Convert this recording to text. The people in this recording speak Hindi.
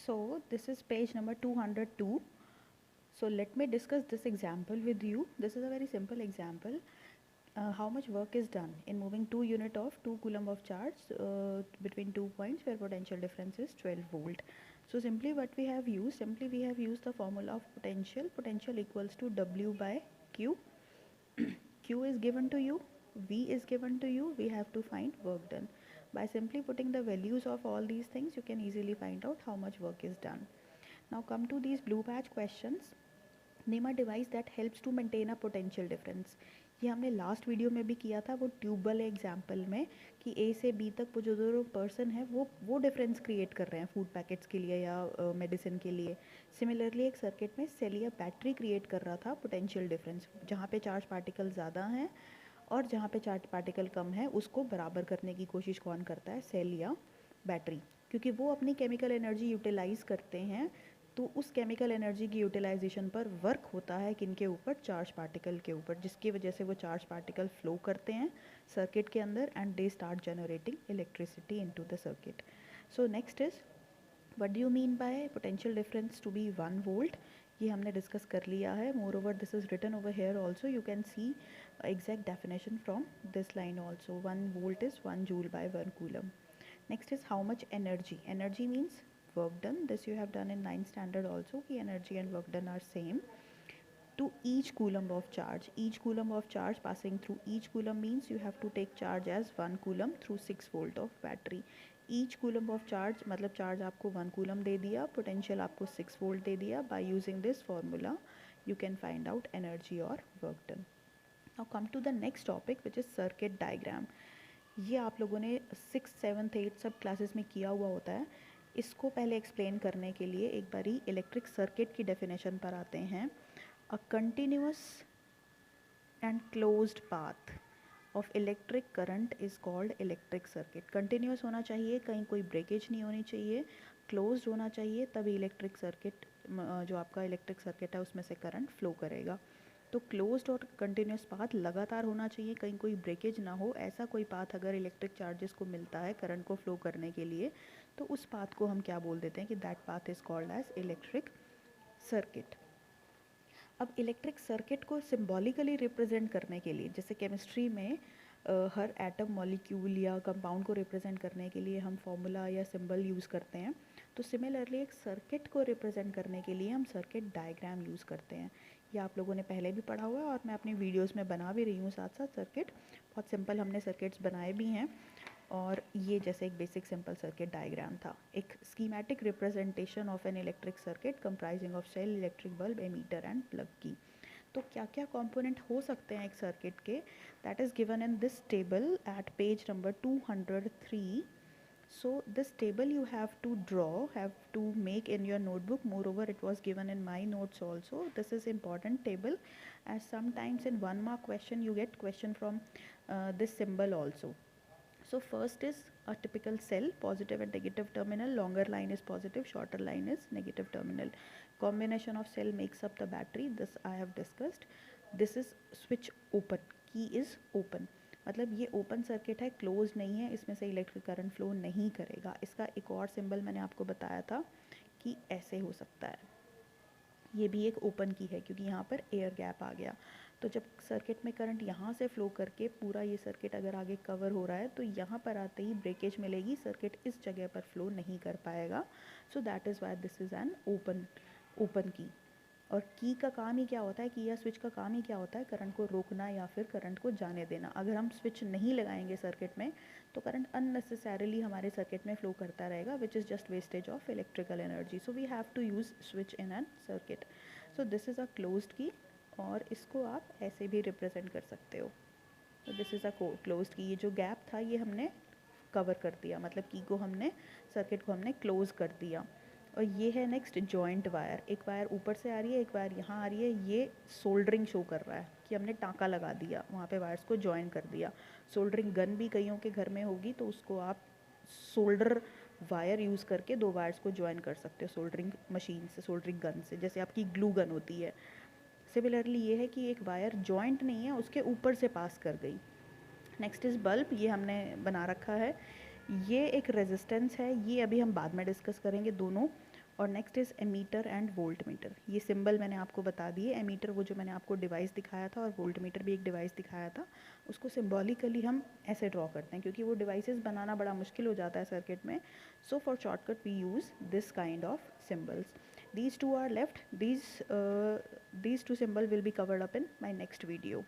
So this is page number 202. So let me discuss this example with you. This is a very simple example. How much work is done in moving 2 unit of 2 coulomb of charge between 2 points where potential difference is 12 volt. So simply we have used the formula of potential. Potential equals to W by Q. Q is given to you, V is given to you, we have to find work done. By simply putting the values of all these things, you can easily find out how much work is done. Now come to these blue patch questions. Name a device that helps to maintain a potential difference. ये हमने लास्ट वीडियो में भी किया था, वो ट्यूब वाले एग्जाम्पल में, कि ए से बी तक वो जो पर्सन है वो डिफरेंस क्रिएट कर रहे हैं फूड पैकेट्स के लिए या मेडिसिन के लिए. सिमिलरली एक सर्किट में सेल या बैटरी क्रिएट कर रहा था पोटेंशियल डिफरेंस. जहाँ पे चार्ज पार्टिकल ज़्यादा हैं और जहाँ पे चार्ज पार्टिकल कम है उसको बराबर करने की कोशिश कौन करता है? सेल या बैटरी. क्योंकि वो अपनी केमिकल एनर्जी यूटिलाइज़ करते हैं, तो उस केमिकल एनर्जी की यूटिलाइजेशन पर वर्क होता है किनके ऊपर? चार्ज पार्टिकल के ऊपर, जिसकी वजह से वो चार्ज पार्टिकल फ्लो करते हैं सर्किट के अंदर and they start generating electricity into the circuit. So next is, what do you mean by potential difference to be 1 volt? ये हमने डिस्कस कर लिया है. Moreover this is written over here also. You can see exact definition from this line also. 1 volt is 1 joule by 1 coulomb. Next is how much energy. Energy means work done. This you have done in 9th standard also, ki energy and work done are same. To each coulomb of charge, each coulomb of charge passing through each coulomb means you have to take charge as 1 coulomb through 6 volt of battery. Each coulomb of charge मतलब charge आपको 1 coulomb दे दिया, potential आपको 6 volt दे दिया. By using this formula you can find out energy or work done. Now come to the next topic which is circuit diagram. ये आप लोगों ने 6th 7th 8th सब क्लासेस में किया हुआ होता है. इसको पहले एक्सप्लेन करने के लिए एक बारी इलेक्ट्रिक सर्किट की डेफिनेशन पर आते हैं. A continuous and closed path of electric current is called electric circuit. Continuous होना चाहिए, कहीं कोई ब्रेकेज नहीं होनी चाहिए, क्लोज्ड होना चाहिए, तभी इलेक्ट्रिक सर्किट जो आपका इलेक्ट्रिक सर्किट है उसमें से करंट फ्लो करेगा. तो क्लोज्ड और कंटिन्यूस पाथ लगातार होना चाहिए, कहीं कोई ब्रेकेज ना हो. ऐसा कोई पाथ अगर इलेक्ट्रिक चार्जेस को मिलता है करंट को फ्लो करने के लिए, तो उस पाथ को हम क्या बोल देते हैं कि that path is called as electric circuit. अब इलेक्ट्रिक सर्किट को सिम्बॉलिकली रिप्रेजेंट करने के लिए, जैसे केमिस्ट्री में हर एटम मॉलिक्यूल या कंपाउंड को रिप्रेजेंट करने के लिए हम फॉर्मूला या सिंबल यूज़ करते हैं, तो सिमिलरली एक सर्किट को रिप्रेजेंट करने के लिए हम सर्किट डायग्राम यूज़ करते हैं. ये आप लोगों ने पहले भी पढ़ा हुआ है और मैं अपनी वीडियोस में बना भी रही हूँ साथ साथ सर्किट. बहुत सिंपल हमने सर्किट्स बनाए भी हैं. और ये जैसे एक बेसिक सिंपल सर्किट डायग्राम था, एक schematic representation of an electric circuit comprising of cell, electric bulb, ammeter and plug key. तो क्या क्या कंपोनेंट हो सकते हैं एक सर्किट के, that is given in this table at page number 203. So this table you have to draw, have to make in your notebook. Moreover, it was given in my notes also. This is important table, as sometimes in 1 mark question you get question from this symbol also. So first is a typical cell, positive and negative terminal. Longer line is positive, shorter line is negative terminal. Combination of cell makes up the battery. This I have discussed. This is switch open, key is open. मतलब ये ओपन सर्किट है, क्लोज नहीं है, इसमें से इलेक्ट्रिक करंट फ्लो नहीं करेगा. इसका एक और सिंबल मैंने आपको बताया था कि ऐसे हो सकता है. ये भी एक ओपन की है क्योंकि यहाँ पर एयर गैप आ गया. तो जब सर्किट में करंट यहाँ से फ्लो करके पूरा ये सर्किट अगर आगे कवर हो रहा है, तो यहाँ पर आते ही ब्रेकेज मिलेगी, सर्किट इस जगह पर फ्लो नहीं कर पाएगा. So that is why this is an open की. और की का काम ही क्या होता है, की या स्विच का काम ही क्या होता है? करंट को रोकना या फिर करंट को जाने देना. अगर हम स्विच नहीं लगाएंगे सर्किट में तो करंट अननेसेसरीली हमारे सर्किट में फ्लो करता रहेगा, which is just wastage of electrical energy. So we have to use switch in an circuit. So this is a closed key, और इसको आप ऐसे भी रिप्रेजेंट कर सकते हो. तो दिस इज़ अ क्लोज्ड की. ये जो गैप था ये हमने कवर कर दिया, मतलब की को हमने, सर्किट को हमने क्लोज कर दिया. और ये है नेक्स्ट जॉइंट वायर. एक वायर ऊपर से आ रही है, एक वायर यहाँ आ रही है. ये सोल्डरिंग शो कर रहा है कि हमने टाँका लगा दिया, वहाँ पे वायर्स को जॉइन कर दिया. सोल्डरिंग गन भी कईयों के घर में होगी, तो उसको आप सोल्डर वायर यूज़ करके 2 वायर्स को जॉइन कर सकते हो सोल्डरिंग मशीन से, सोल्डरिंग गन से, जैसे आपकी ग्लू गन होती है. सिमिलरली ये है कि एक वायर जॉइंट नहीं है, उसके ऊपर से पास कर गई. Next is bulb. ये हमने बना रखा है. ये एक रेजिस्टेंस है, ये अभी हम बाद में डिस्कस करेंगे दोनों. और next is ammeter and voltmeter. ये सिंबल मैंने आपको बता दिए। एमीटर वो जो मैंने आपको डिवाइस दिखाया था, और वोल्ट मीटर भी एक डिवाइस दिखाया था। उसको सिम्बॉलिकली हम ऐसे ड्रॉ करते हैं, क्योंकि वो डिवाइसेस बनाना बड़ा मुश्किल हो जाता है सर्किट में। So for shortcut we use this kind of symbols. These two are left. These two symbol will be covered up in my next video.